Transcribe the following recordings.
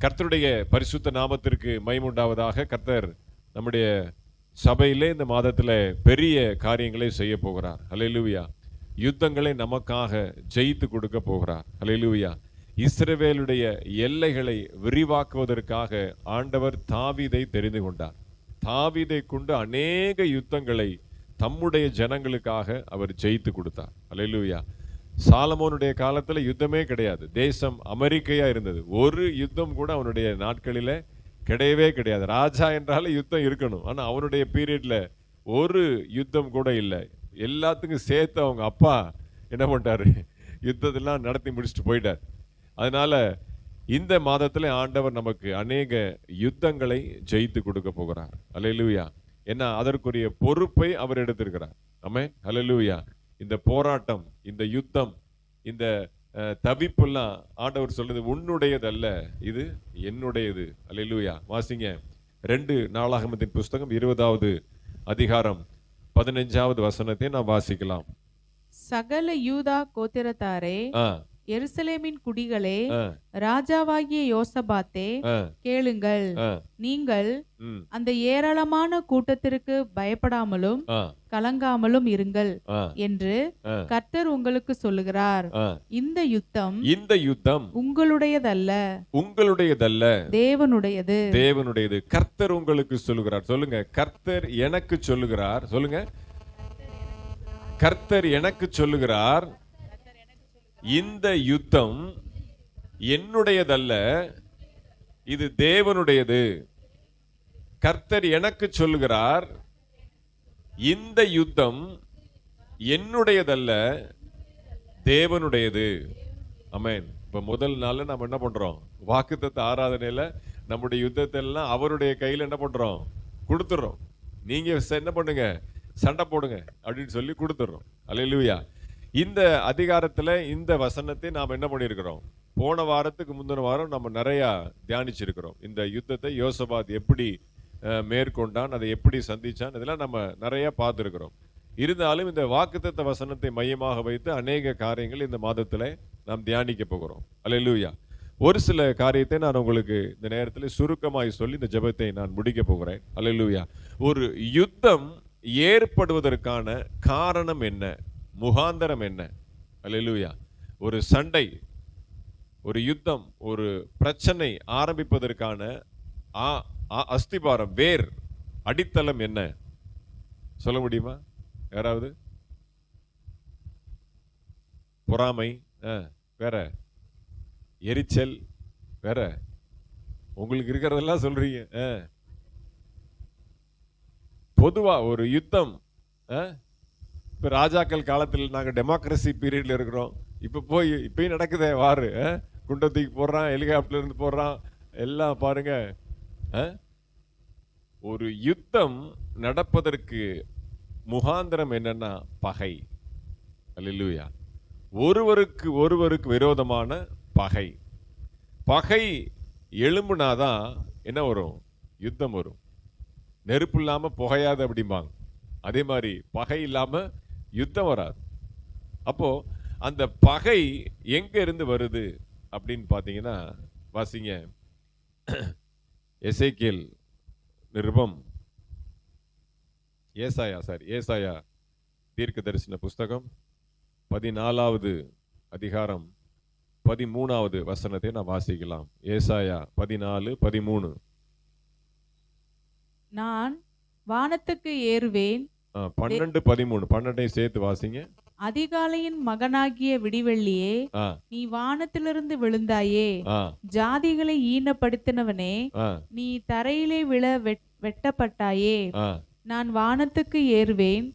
கர்த்தருடைய பரிசுத்த நாமத்திற்கு மகிமையுண்டாவதாக. கர்த்தர் நம்முடைய சபையிலே இந்த மாதத்தில் பெரிய காரியங்களை செய்ய போகிறார். ஹல்லேலூயா. யுத்தங்களை நமக்காக ஜெயித்து கொடுக்க போகிறார். ஹல்லேலூயா. இஸ்ரவேலுடைய எல்லைகளை விரிவாக்குவதற்காக ஆண்டவர் தாவீதை தெரிந்து கொண்டார். தாவீதை கொண்டு அநேக யுத்தங்களை தம்முடைய ஜனங்களுக்காக அவர் ஜெயித்து கொடுத்தார். ஹல்லேலூயா. சாலமோனுடைய காலத்தில் யுத்தமே கிடையாது. தேசம் அமெரிக்கையா இருந்தது. ஒரு யுத்தம் கூட அவனுடைய நாட்களில் கிடையவே கிடையாது. ராஜா என்றாலே யுத்தம் இருக்கணும். ஆனால் அவனுடைய பீரியட்ல ஒரு யுத்தம் கூட இல்லை. எல்லாத்துக்கும் சேர்த்து அவங்க அப்பா என்ன பண்ணிட்டாரு, யுத்தத்தெல்லாம் நடத்தி முடிச்சுட்டு போயிட்டார். அதனால இந்த மாதத்தில் ஆண்டவர் நமக்கு அநேக யுத்தங்களை ஜெயித்து கொடுக்க போகிறார். அல்லேலூயா. ஏன்னா அதற்குரிய பொறுப்பை அவர் எடுத்திருக்கிறார். ஆமென். அல்லேலூயா. இந்த போராட்டம், இந்த யுத்தம், இந்த தவிப்பெல்லாம் ஆண்டவர் சொல்றது உன்னுடையதல்ல, இது என்னுடையது. அல்லேலூயா. வாசிங்க 2 நாளாகமத்தின் புஸ்தகம் 20வது அதிகாரம் 15வது வசனத்தை நாம் வாசிக்கலாம். சகல யூதா கோத்திரத்தாரே, எருசலேமின் குடிகளே, ராஜாவாகிய யோசபாத்தே, கேளுங்கள். நீங்கள் அந்த ஏராளமான கூட்டத்திற்கு பயப்படாமலும் கலங்காமலும் இருங்கள் என்று கர்த்தர் உங்களுக்கு சொல்லுகிறார். இந்த யுத்தம் உங்களுடையதல்ல, தேவனுடையது. கர்த்தர் உங்களுக்கு சொல்லுகிறார். சொல்லுங்க, கர்த்தர் எனக்கு சொல்லுகிறார். சொல்லுங்க, கர்த்தர் எனக்கு சொல்லுகிறார். இந்த யுத்தம் என்னுடையதல்ல, இது தேவனுடையது. கர்த்தர் எனக்கு சொல்லுகிறார், இந்த யுத்தம் என்னுடையதல்ல, தேவனுடையது. ஆமென். இப்ப முதல் நாள்ல நம்ம என்ன பண்றோம், வாக்குத்தத்த ஆராதனையில நம்முடைய யுத்தத்தை எல்லாம் அவருடைய கையில என்ன பண்றோம், கொடுத்துறோம். நீங்க என்ன பண்ணுங்க, சண்டை போடுங்க அப்படின்னு சொல்லி கொடுத்துறோம். அல்லேலூயா. இந்த அதிகாரத்துல இந்த வசனத்தை நாம் என்ன பண்ணியிருக்கிறோம், போன வாரத்துக்கு முந்தின வாரம் நம்ம நிறைய தியானிச்சிருக்கிறோம். இந்த யுத்தத்தை யோசபாத் எப்படி மேற்கொண்டான், அதை எப்படி சந்திச்சான், இதெல்லாம் நம்ம நிறைய பார்த்துருக்கிறோம். இருந்தாலும் இந்த வாக்குத்தத்த வசனத்தை மையமாக வைத்து அநேக காரியங்கள் இந்த மாதத்துல நாம் தியானிக்க போகிறோம். அல்லேலூயா. ஒரு சில காரியத்தை நான் உங்களுக்கு இந்த நேரத்தில் சுருக்கமாய் சொல்லி இந்த ஜெபத்தை நான் முடிக்க போகிறேன். அல்லேலூயா. ஒரு யுத்தம் ஏற்படுவதற்கான காரணம் என்ன, முகாந்தரம் என்ன? அல்லேலூயா. ஒரு சண்டை, ஒரு யுத்தம், ஒரு பிரச்சனை ஆரம்பிப்பதற்கான அஸ்திபாரம், வேர், அடித்தளம் என்ன சொல்ல முடியுமா யாராவது? பொறாமை, வேற எரிச்சல், வேற உங்களுக்கு இருக்கிறதெல்லாம் சொல்றீங்க. பொதுவா ஒரு யுத்தம், இப்போ ராஜாக்கள் காலத்தில் நாங்கள் டெமோக்ரஸி பீரியட்ல இருக்கிறோம். இப்பயும் நடக்குதே வாரு, குண்டத்துக்கு போடுறான், ஹெலிகாப்டர்ல இருந்து போடுறான், எல்லாம் பாருங்க. ஒரு யுத்தம் நடப்பதற்கு முகாந்திரம் என்னன்னா பகை. அல்லேலூயா. ஒருவருக்கு விரோதமான பகை. பகை எழும்புனாதான் என்ன வரும், யுத்தம் வரும். நெருப்பு இல்லாம புகையாது அப்படிம்பாங்க. அதே மாதிரி பகை இல்லாம யுத்தம் வராது. அப்போ அந்த பகை எங்க இருந்து வருது அப்படின்னு பாத்தீங்கன்னா, வாசிங்க எசேக்கியேல் நிருபம், ஏசாயா தீர்க்க தரிசன புஸ்தகம் 14வது அதிகாரம் 13வது வசனத்தை நாம் வாசிக்கலாம். ஏசாயா 14:13. நான் வானத்துக்கு ஏறுவேன். 12:13 சேர்த்து வாசிங்க. அதிகாலையின் மகனாகிய விடிவெள்ளியே, நீ வானத்திலிருந்து விழுந்தாயே, ஜாதிகளை ஈனப்படுத்தினவனே, நீ தரையிலே விழ வெட்டப்பட்டாயே. நான் வானத்துக்கு ஏறுவேன்,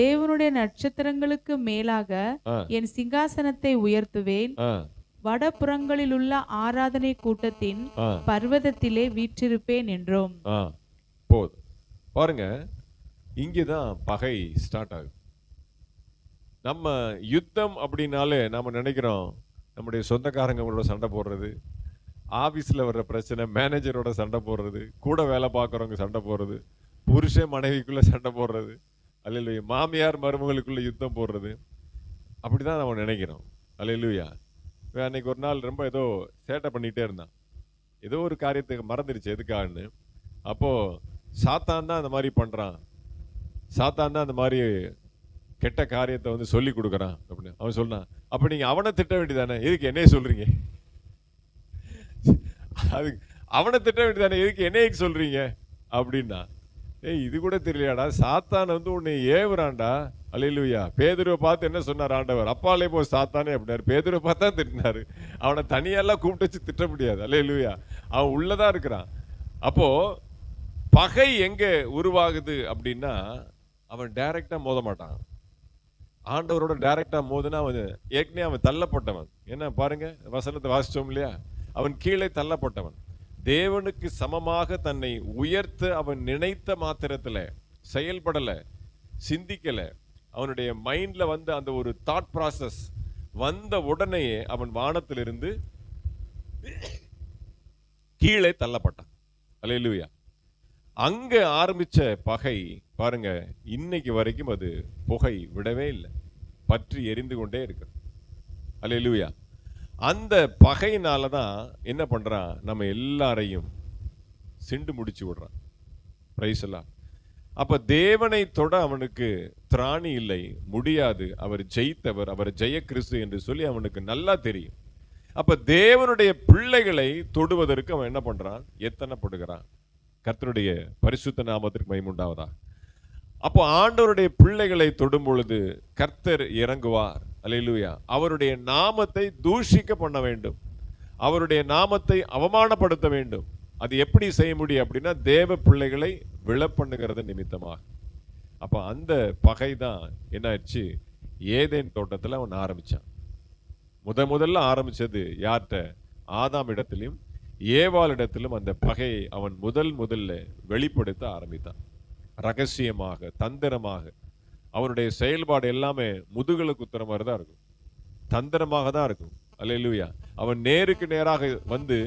தேவனுடைய நட்சத்திரங்களுக்கு மேலாக என் சிங்காசனத்தை உயர்த்துவேன், வடபுறங்களில் உள்ள ஆராதனை கூட்டத்தின் பர்வதத்திலே வீற்றிருப்பேன் என்றோம். பாருங்க, இங்கேதான் பகை ஸ்டார்ட் ஆகுது. நம்ம யுத்தம் அப்படின்னாலே நாம நினைக்கிறோம் நம்முடைய சொந்தக்காரங்களோட சண்டை போடுறது, ஆபீஸ்ல வர்ற பிரச்சனை, மேனேஜரோட சண்டை போடுறது, கூட வேலை பார்க்குறவங்க சண்டை போடுறது, புருஷன் மனைவிக்குள்ள சண்டை போடுறது, அல்லேலூயா, மாமியார் மருமகளுக்குள்ள யுத்தம் போடுறது, அப்படிதான் நம்ம நினைக்கிறோம். அல்லேலூயா. அன்னைக்கு ஒரு நாள் ரொம்ப ஏதோ சேட்டை பண்ணிட்டே இருந்தான். ஏதோ ஒரு காரியத்துக்கு மறந்துடுச்சு எதுக்காகன்னு. அப்போ சாத்தான் தான் அந்த மாதிரி பண்றான், சாத்தான் தான் அந்த மாதிரி கெட்ட காரியத்தை வந்து சொல்லி கொடுக்குறான் அப்படின்னு அவன் சொன்னான். அப்ப நீங்க அவனை திட்ட வேண்டியதானே, எதுக்கு என்னைய சொல்றீங்க? அது அவனை திட்ட வேண்டியதானே, எதுக்கு என்னைய சொல்றீங்க அப்படின்னா, ஏய் இது கூட தெரியலையாடா, சாத்தான் வந்து உன்னை ஏவுறான்டா. அல்லேலூயா. பேதுருவை பார்த்து என்ன சொன்னார் ஆண்டவர்? அப்பாலே போ சாத்தானே அப்படின்னாரு. பேதுருவை பார்த்தா திட்டினாரு. அவனை தனியெல்லாம் கூப்பிட்டு வச்சு திட்ட முடியாது. அல்லேலூயா. அவன் உள்ளதான் இருக்கிறான். அப்போ பகை எங்க உருவாகுது அப்படின்னா, அவன் டைரக்டா மோத மாட்டான். ஆண்டவரோட டைரக்டா மோதுனா அவன் ஏற்கனவே அவன் தள்ளப்பட்டவன். என்ன பாருங்க, வசனத்தை வாசிச்சோம் இல்லையா? அவன் கீழே தள்ளப்பட்டவன். தேவனுக்கு சமமாக தன்னை உயர்த்த அவன் நினைத்த மாத்திரத்துல செயல்படல, சிந்திக்கல. அவனுடைய மைண்ட்ல வந்த அந்த ஒரு தாட் ப்ராசஸ் வந்த உடனேயே அவன் வானத்திலிருந்து கீழே தள்ளப்பட்டான். அல்லேலூயா. அங்க ஆரம்பிச்ச பகை பாருங்க, இன்னைக்கு வரைக்கும் அது புகை விடவே இல்லை, பற்றி எரிந்து கொண்டே இருக்கு. அல்லேலூயா. அந்த பகையினால தான் என்ன பண்றான், நம்ம எல்லாரையும் சிண்டு முடிச்சு விடுறான். பிரைஸ் எல்லாம். அப்ப தேவனை தொட அவனுக்கு திராணி இல்லை, முடியாது. அவர் ஜெயித்தவர், அவர் ஜெய கிறிஸ்து என்று சொல்லி அவனுக்கு நல்லா தெரியும். அப்ப தேவனுடைய பிள்ளைகளை தொடுவதற்கு அவன் என்ன பண்றான், எத்தனைப்படுகிறான். கர்த்தருடைய பரிசுத்த நாமத்திற்கு மகிமை உண்டாவதா. அப்போ ஆண்டவருடைய பிள்ளைகளை தொடும் பொழுது கர்த்தர் இறங்குவார். அல்லேலூயா. அவருடைய நாமத்தை தூஷிக்க பண்ண வேண்டும், அவருடைய நாமத்தை அவமானப்படுத்த வேண்டும். அது எப்படி செய்ய முடியும் அப்படின்னா, தேவ பிள்ளைகளை விழப்பண்ணுகிறது நிமித்தமாக. அப்ப அந்த பகை தான் என்ன ஆயிடுச்சு, ஏதேன் தோட்டத்தில் அவன் ஆரம்பிச்சான். முதல்ல ஆரம்பிச்சது யார்கிட்ட, ஆதாம் இடத்திலும் ஏவாளிடத்திலும் அந்த பகையை அவன் முதல்ல வெளிப்படுத்த ஆரம்பித்தான். ரகசியமாக, தந்திரமாக. அவனுடைய செயல்பாடு எல்லாமே முதுகுல குத்துற மாதிரி தான் இருக்கும், தந்திரமாக தான் இருக்கும். அல்லேலூயா. அவன் நேருக்கு நேராக வந்து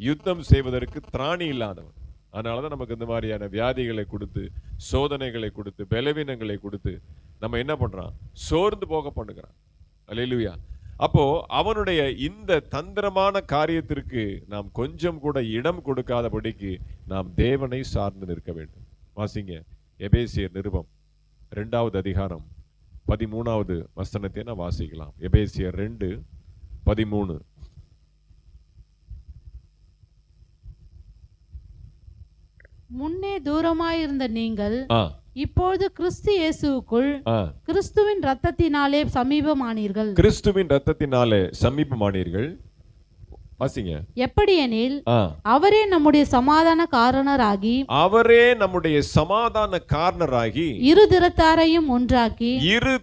யுத்தம் செய்வதற்கு திராணி இல்லாதவன். அதனாலதான் நமக்கு இந்த மாதிரியான வியாதிகளை கொடுத்து, சோதனைகளை கொடுத்து, பலவீனங்களை கொடுத்து நம்ம என்ன பண்றான், சோர்ந்து போக பண்ணுகிறான். அல்லேலூயா. அப்போ அவனுடைய இந்த தந்திரமான காரியத்திற்கு நாம் கொஞ்சம் கூட இடம் கொடுக்காதபடிக்கு நாம் தேவனை சார்ந்து நிற்க வேண்டும். வாசிங்க எபேசியர் நிருபம் 2வது அதிகாரம் 13வது வசனத்தை நான் வாசிக்கலாம். எபேசியர் 2:13. முன்னே தூரமாயிருந்த நீங்கள் இப்பொழுது கிறிஸ்து இயேசுவுக்குள் கிறிஸ்துவின் இரத்தத்தினாலே சமீபமானீர்கள். கிறிஸ்துவின் இரத்தத்தினாலே சமீபமானீர்கள். வாசிங்க. எப்படியெனில் அவரே நம்முடைய சமாதான காரணராகி, அவரே நம்முடைய சமாதான காரணராகி இரு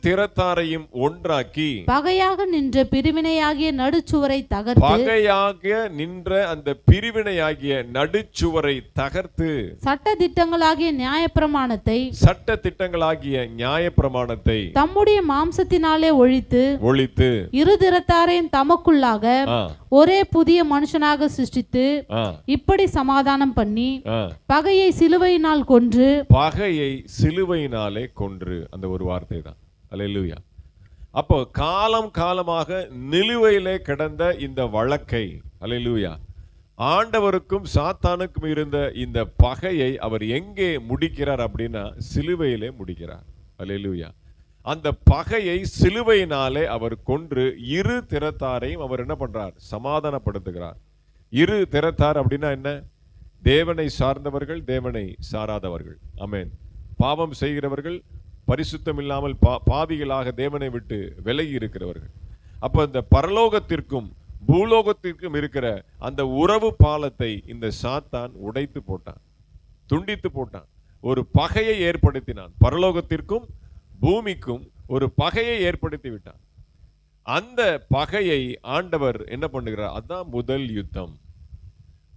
திறத்தாரையும் ஒன்றாக்கி பகையாக நின்ற பிரிவினையாகிய நடுச்சுவரை அந்த பிரிவினையாகிய நடுச்சுவரை தகர்த்து சட்ட திட்டங்களாகிய நியாயப்பிரமாணத்தை தம்முடைய மாம்சத்தினாலே ஒழித்து இரு திறத்தாரையும் தமக்குள்ளாக ஒரே புதிய மனுஷனாக சிருஷ்டித்து இப்படி சமாதானம் பண்ணி பகையை சிலுவையினாலே கொன்று. அந்த ஒரு வார்த்தை தான். அல்லேலூயா. அப்போ காலமாக நிலுவையிலே கிடந்த இந்த வழக்கை, அல்லேலூயா, ஆண்டவருக்கும் சாத்தானுக்கும் இருந்த இந்த பகையை அவர் எங்கே முடிக்கிறார் அப்படின்னா, சிலுவையிலே முடிக்கிறார். அல்லேலூயா. அந்த பகையை சிலுவையினாலே அவர் கொன்று இரு திறத்தாரையும் அவர் என்ன பண்றார், சமாதானப்படுத்துகிறார். இரு திறத்தார் அப்படின்னா என்ன, தேவனை சார்ந்தவர்கள், தேவனை சாராதவர்கள். ஆமென். பாவம் செய்கிறவர்கள், பரிசுத்தம் இல்லாமல் பாவிகளாக தேவனை விட்டு விலகி இருக்கிறவர்கள். அப்ப இந்த பரலோகத்திற்கும் பூலோகத்திற்கும் இருக்கிற அந்த உறவு பாலத்தை இந்த சாத்தான் உடைத்து போட்டான், துண்டித்து போட்டான். ஒரு பகையை ஏற்படுத்தினான். பரலோகத்திற்கும் பூமிக்கும் ஒரு பகையை ஏற்படுத்தி விட்டான். அந்த பகையை ஆண்டவர் என்ன பண்ணுகிறார், அதான் முதல் யுத்தம்.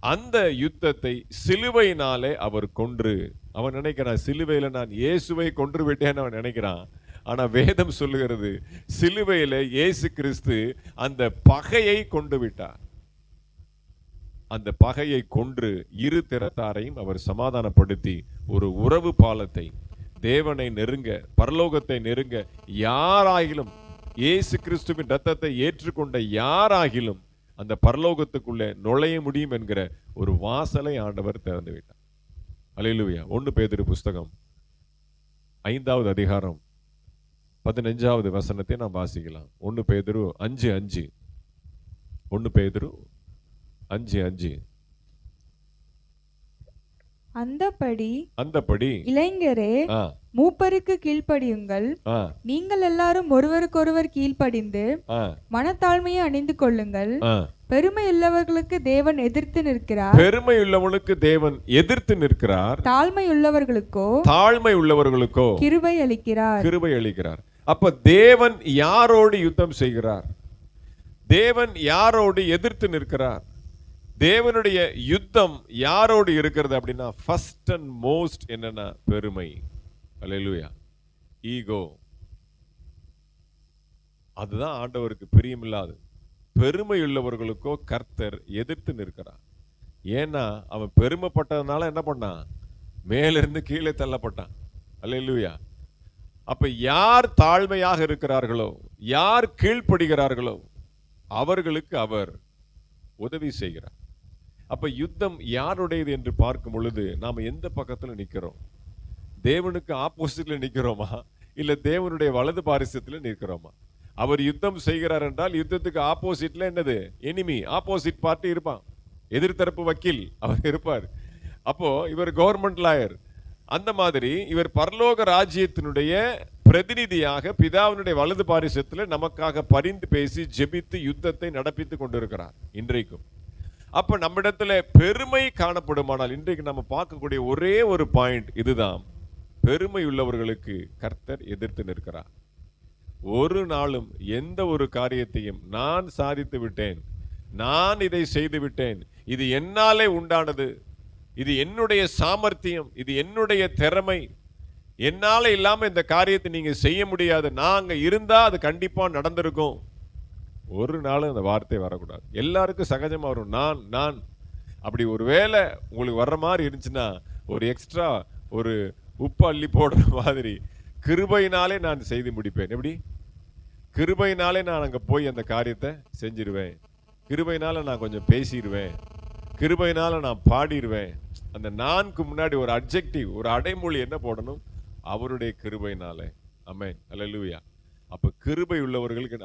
அந்த யுத்தத்தை சிலுவையினாலே அவர் கொன்று. அவன் நினைக்கிறான், சிலுவையில நான் இயேசுவை கொன்று விட்டேன்னு அவன் நினைக்கிறான். ஆனா வேதம் சொல்லுகிறது, சிலுவையில இயேசு கிறிஸ்து அந்த பகையை கொண்டு விட்டார். அந்த பகையை கொன்று இரு திறத்தாரையும் அவர் சமாதானப்படுத்தி ஒரு உறவு பாலத்தை, தேவனை நெருங்க, பரலோகத்தை நெருங்க யாராகிலும், இயேசு கிறிஸ்துவின் இரத்தத்தை ஏற்றுக்கொண்ட யாராகிலும் அந்த பரலோகத்துக்குள்ளே நுழைய முடியும் என்கிற ஒரு வாசலை ஆண்டவர் திறந்து விட்டார். அல்லேலூயா. 1 பேதுரு புஸ்தகம் 5வது அதிகாரம் 15வது வசனத்தை நாம் வாசிக்கலாம். 1 பேதுரு 5:5. 1 பேதுரு 5:5. அந்தப்படி இளைஞரே மூப்பருக்கு கீழ்ப்படியுங்கள். நீங்கள் எல்லாரும் ஒருவருக்கொருவர் கீழ்ப்படிந்து மனத்தாழ்மையை அணிந்து கொள்ளுங்கள். பெருமையுள்ளவர்களுக்கு தேவன் எதிர்த்து நிற்கிறார். பெருமையுள்ளவனுக்கு தேவன் எதிர்த்து நிற்கிறார். தாழ்மை உள்ளவர்களுக்கோ கிருபை அளிக்கிறார். அப்ப தேவன் யாரோடு யுத்தம் செய்கிறார்? தேவன் யாரோடு எதிர்த்து நிற்கிறார்? தேவனுடைய யுத்தம் யாரோடு இருக்கிறது அப்படின்னா, ஃபர்ஸ்ட் அண்ட் மோஸ்ட் என்னன்னா பெருமை. அல்லேலூயா. ஈகோ. அதுதான் ஆண்டவருக்கு பிரியமில்லாது. பெருமை உள்ளவர்களுக்கோ கர்த்தர் எதிர்த்து நிற்கிறார். ஏன்னா அவன் பெருமைப்பட்டதுனால என்ன பண்ணான்? மேலிருந்து கீழே தள்ளப்பட்டான். அல்லேலூயா. அப்ப யார் தாழ்மையாக இருக்கிறார்களோ, யார் கீழ்ப்படுகிறார்களோ அவர்களுக்கு அவர் உதவி செய்கிறார். அப்ப யுத்தம் யாருடையது என்று பார்க்கும் பொழுது நாம எந்த பக்கத்துல நிக்கிறோம்? தேவனுக்கு ஆப்போசிட்ல நிக்கிறோமா, இல்ல தேவனுடைய வலது பாரிசத்துல நிற்கிறோமா? அவர் யுத்தம் செய்கிறார் என்றால் யுத்தத்துக்கு ஆப்போசிட்ல என்னது? எனிமி, ஆப்போசிட் பார்ட்டி இருப்பான். எதிர்த்தரப்பு வக்கீல் அவர் இருப்பார். அப்போ இவர் கவர்மெண்ட் லாயர். அந்த மாதிரி இவர் பரலோக ராஜ்யத்தினுடைய பிரதிநிதியாக பிதாவினுடைய வலது பாரிசத்துல நமக்காக பரிந்து பேசி ஜெபித்து யுத்தத்தை நடப்பித்து கொண்டிருக்கிறார் இன்றைக்கும். அப்ப நம்மிடத்துல பெருமை காணப்படுமானால் இன்றைக்கு நம்ம பார்க்கக்கூடிய ஒரே ஒரு பாயிண்ட் இதுதான். பெருமை உள்ளவர்களுக்கு கர்த்தர் எதிர்த்து நிற்கிறார். ஒரு நாளும் எந்த ஒரு காரியத்தையும் நான் சாதித்து விட்டேன், நான் இதை செய்து விட்டேன், இது என்னாலே உண்டானது, இது என்னுடைய சாமர்த்தியம், இது என்னுடைய திறமை, என்னால இல்லாம இந்த காரியத்தை நீங்க செய்ய முடியாது, நாங்க இருந்தா அது கண்டிப்பா நடந்திருக்கும். ஒரு நாள் அந்த வார்த்தை வரக்கூடாது. எல்லாருக்கும் சகஜமா வரும் நான். அப்படி ஒரு வேளை உங்களுக்கு வர்ற மாதிரி இருந்துச்சுன்னா ஒரு எக்ஸ்ட்ரா ஒரு உப்பு அள்ளி போடுற மாதிரி கிருபையினாலே நான் செய்து முடிப்பேன். எப்படி? கிருபையினாலே நான் அங்க போய் அந்த காரியத்தை செஞ்சிருவேன். கிருபையினால நான் கொஞ்சம் பேசிடுவேன். கிருபையினால நான் பாடிடுவேன். அந்த நான்கு முன்னாடி ஒரு அட்ஜெக்டிவ், ஒரு அடைமொழி என்ன போடணும்? அவருடைய கிருபையினாலே. ஆமென். அல்லேலூயா. அப்ப கிருபை உள்ளவர்களுக்கு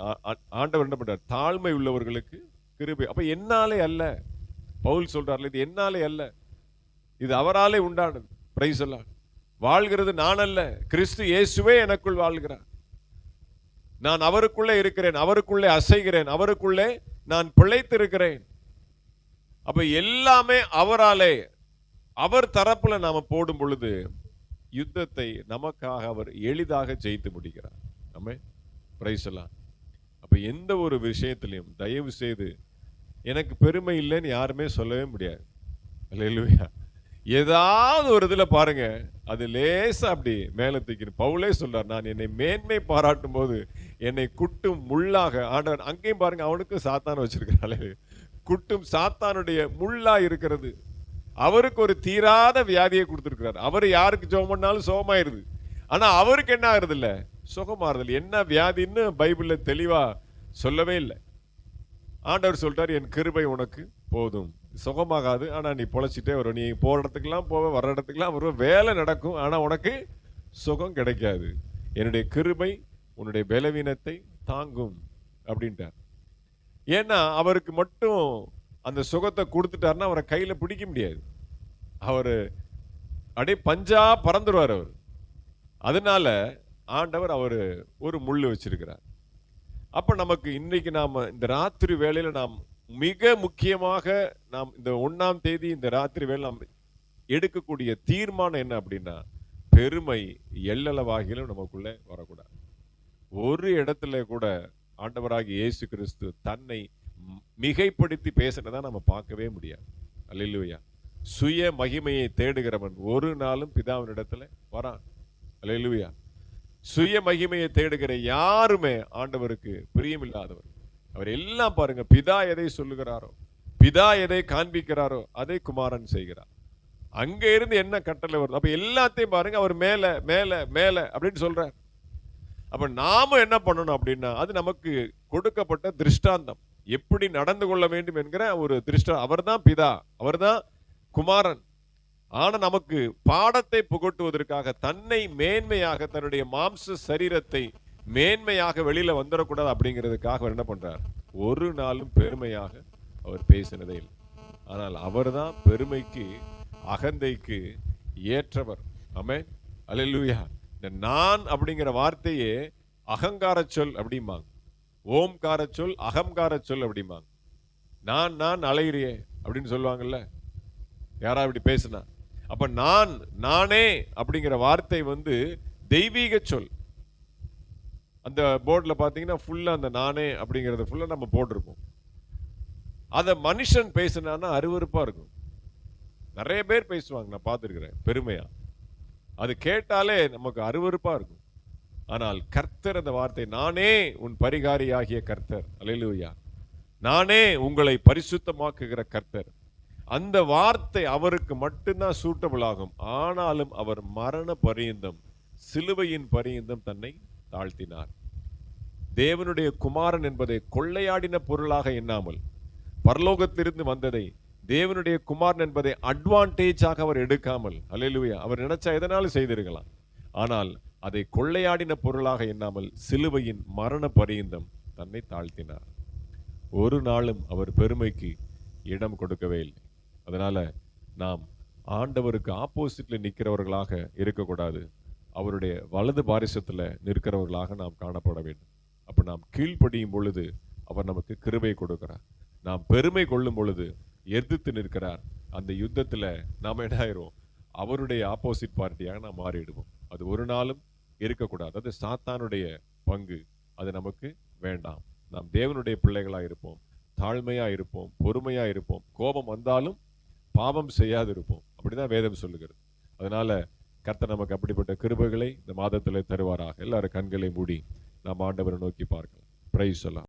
ஆண்டவர் என்ன பண்றார்? தாழ்மை உள்ளவர்களுக்கு கிருபை. அப்ப என்னாலே அல்ல. பவுல் சொல்றார்ல, இது என்னாலே அல்ல, இது அவராலே உண்டானது. பிரைஸ் எல்லாம். வாழ்கிறது நான் அல்ல, கிறிஸ்து இயேசுவே எனக்குள் வாழ்கிறார். நான் அவருக்குள்ளே இருக்கிறேன், அவருக்குள்ளே அசைகிறேன், அவருக்குள்ளே நான் பிழைத்திருக்கிறேன். அப்ப எல்லாமே அவராலே, அவர் தரப்புல நாம போடும் பொழுது யுத்தத்தை நமக்காக அவர் எளிதாக ஜெயித்து முடிக்கிறார். ஆமென். பிரைஸ் எல்லாம். அப்ப எந்த ஒரு விஷயத்திலையும் தயவு செய்து எனக்கு பெருமை இல்லைன்னு யாருமே சொல்லவே முடியாது. அல்லேலூயா. ஏதாவது ஒரு இதுல பாருங்க, அது லேசா அப்படி மேல தூக்கணும். பவுலே சொல்றார், நான் என்னை மேன்மை பாராட்டும் போது என்னை குட்டும் முள்ளாக ஆண்டவர். அங்கேயும் பாருங்க, அவனுக்கு சாத்தான் வச்சிருக்கிறாளே, குட்டும் சாத்தானுடைய முள்ளா இருக்கிறது. அவருக்கு ஒரு தீராத வியாதியை கொடுத்திருக்கிறார். அவர் யாருக்கு ஜெபம் பண்ணாலும் சுகமாயிருது. ஆனா அவருக்கு என்ன ஆகுறது இல்ல, சுகமாறுதல். என்ன வியாதின்னு பைபிள்ல தெளிவா சொல்லவே இல்லை. ஆண்டவர் சொல்றார், என் கிருபை உனக்கு போதும். சுகமாகாது, ஆனா நீ பொழைச்சிட்டே வரும். நீ போற இடத்துக்கெல்லாம் போவ, வர்ற இடத்துக்கெல்லாம் வருவ, வேலை நடக்கும், ஆனா உனக்கு சுகம் கிடைக்காது. என்னுடைய கிருபை உன்னுடைய பலவீனத்தை தாங்கும் அப்படின்ட்டார். ஏன்னா அவருக்கு மட்டும் அந்த சுகத்தை கொடுத்துட்டாருன்னா அவரை கையில பிடிக்க முடியாது. அவரு அப்படியே பஞ்சா பறந்துருவார் அவர். அதனால ஆண்டவர் அவரு ஒரு முள்ளு வச்சிருக்கிறார். அப்ப நமக்கு இன்னைக்கு நாம இந்த ராத்திரி வேளையில நாம் மிக முக்கியமாக நாம் இந்த 1ஆம் தேதி இந்த ராத்திரி வேளை நாம் எடுக்கக்கூடிய தீர்மானம் என்ன அப்படின்னா, பெருமை எள்ளளவாகிலும் நமக்குள்ள வரக்கூடாது. ஒரு இடத்துல கூட ஆண்டவராகிய இயேசு கிறிஸ்து தன்னை மிகைப்படுத்தி பேசினதா நம்ம பார்க்கவே முடியாது. அல்லேலூயா. சுய மகிமையை தேடுகிறவன் ஒரு நாளும் பிதாவினிடத்துல வரான். அல்லேலூயா. சுய மகிமையை தேடுகிற யாருமே ஆண்டவருக்கு பிரியமில்லாதவர். அவர் எல்லாம் பாருங்க, பிதா எதை சொல்லுகிறாரோ, பிதா எதை காண்பிக்கிறாரோ அதை குமாரன் செய்கிறார். அங்க இருந்து என்ன கட்டளை வருது, அப்ப எல்லாத்தையும் பாருங்க அவர் மேல மேல மேல அப்படின்னு சொல்றார். அப்ப நாம என்ன பண்ணணும் அப்படின்னா, அது நமக்கு கொடுக்கப்பட்ட திருஷ்டாந்தம். எப்படி நடந்து கொள்ள வேண்டும் என்கிற ஒரு திருஷ்ட. அவர்தான் பிதா, அவர்தான் குமாரன். ஆனா நமக்கு பாடத்தை புகட்டுவதற்காக தன்னை மேன்மையாக, தன்னுடைய மாம்ச சரீரத்தை மேன்மையாக வெளியில வந்துடக்கூடாது அப்படிங்கிறதுக்காக அவர் என்ன பண்றார்? ஒரு நாளும் பெருமையாக அவர் பேசினதே இல்லை. ஆனால் அவர்தான் பெருமைக்கு, அகந்தைக்கு ஏற்றவர். ஆமென், அல்லேலூயா. இந்த நான் அப்படிங்கிற வார்த்தையே அகங்கார சொல் அப்படிம்பாங்க, ஓம்கார சொல், அகங்கார சொல் அப்படிம்பாங்க. நான் அலையிறியே அப்படின்னு சொல்லுவாங்கல்ல யாரா இப்படி பேசுனா. அப்ப நானே அப்படிங்கிற வார்த்தை தெய்வீக சொல். அந்த போர்டில் பார்த்தீங்கன்னா ஃபுல்லா அந்த நானே அப்படிங்கறத ஃபுல்லா நம்ம போட்டிருப்போம். அத மனுஷன் பேசினான்னா அருவருப்பா இருக்கும். நிறைய பேர் பேசுவாங்க, நான் பார்த்திருக்கிறேன் பெருமையா. அது கேட்டாலே நமக்கு அருவருப்பா இருக்கும். ஆனால் கர்த்தர் அந்த வார்த்தை, நானே உன் பரிகாரியாகிய கர்த்தர், அல்லேலூயா, நானே உங்களை பரிசுத்தமாக்குகிற கர்த்தர், அந்த வார்த்தை அவருக்கு மட்டும்தான் சூட்டபிள் ஆகும். ஆனாலும் அவர் மரண பரியந்தம், சிலுவையின் பரியந்தம் தன்னை தாழ்த்தினார். தேவனுடைய குமாரன் என்பதை கொள்ளையாடின பொருளாக எண்ணாமல், பரலோகத்திலிருந்து வந்ததை தேவனுடைய குமாரன் என்பதை அட்வான்டேஜாக அவர் எடுக்காமல், அல்லேலூயா, அவர் நினைச்சா எதனாலும் செய்திருக்கலாம். ஆனால் அதை கொள்ளையாடின பொருளாக எண்ணாமல் சிலுவையின் மரண பரியந்தம் தன்னை தாழ்த்தினார். ஒரு நாளும் அவர் பெருமைக்கு இடம் கொடுக்கவே இல்லை. அதனால நாம் ஆண்டவருக்கு ஆப்போசிட்ல நிற்கிறவர்களாக இருக்கக்கூடாது. அவருடைய வலது பாரிசத்துல நிற்கிறவர்களாக நாம் காணப்பட வேண்டும். அப்ப நாம் கீழ்ப்படியும் பொழுது அவர் நமக்கு கிருபை கொடுக்கிறார். நாம் பெருமை கொள்ளும் பொழுது எதிர்த்து நிற்கிறார். அந்த யுத்தத்துல நாம் என்ன ஆயிரும்? அவருடைய ஆப்போசிட் பார்ட்டியாக நாம் மாறிடுவோம். அது ஒரு நாளும் இருக்கக்கூடாது. அது சாத்தானுடைய பங்கு. அது நமக்கு வேண்டாம். நாம் தேவனுடைய பிள்ளைகளா இருப்போம், தாழ்மையா இருப்போம், பொறுமையா இருப்போம். கோபம் வந்தாலும் பாவம் செய்யாது இருப்போம். அப்படிதான் வேதம் சொல்லுகிறது. அதனால கர்த்தர் நமக்கு அப்படிப்பட்ட கிருபைகளை இந்த மாதத்திலே தருவாராக. எல்லாரும் கண்களை மூடி நாம் ஆண்டவரை நோக்கி பார்க்கலாம். பிரைஸ் எல்லாம்.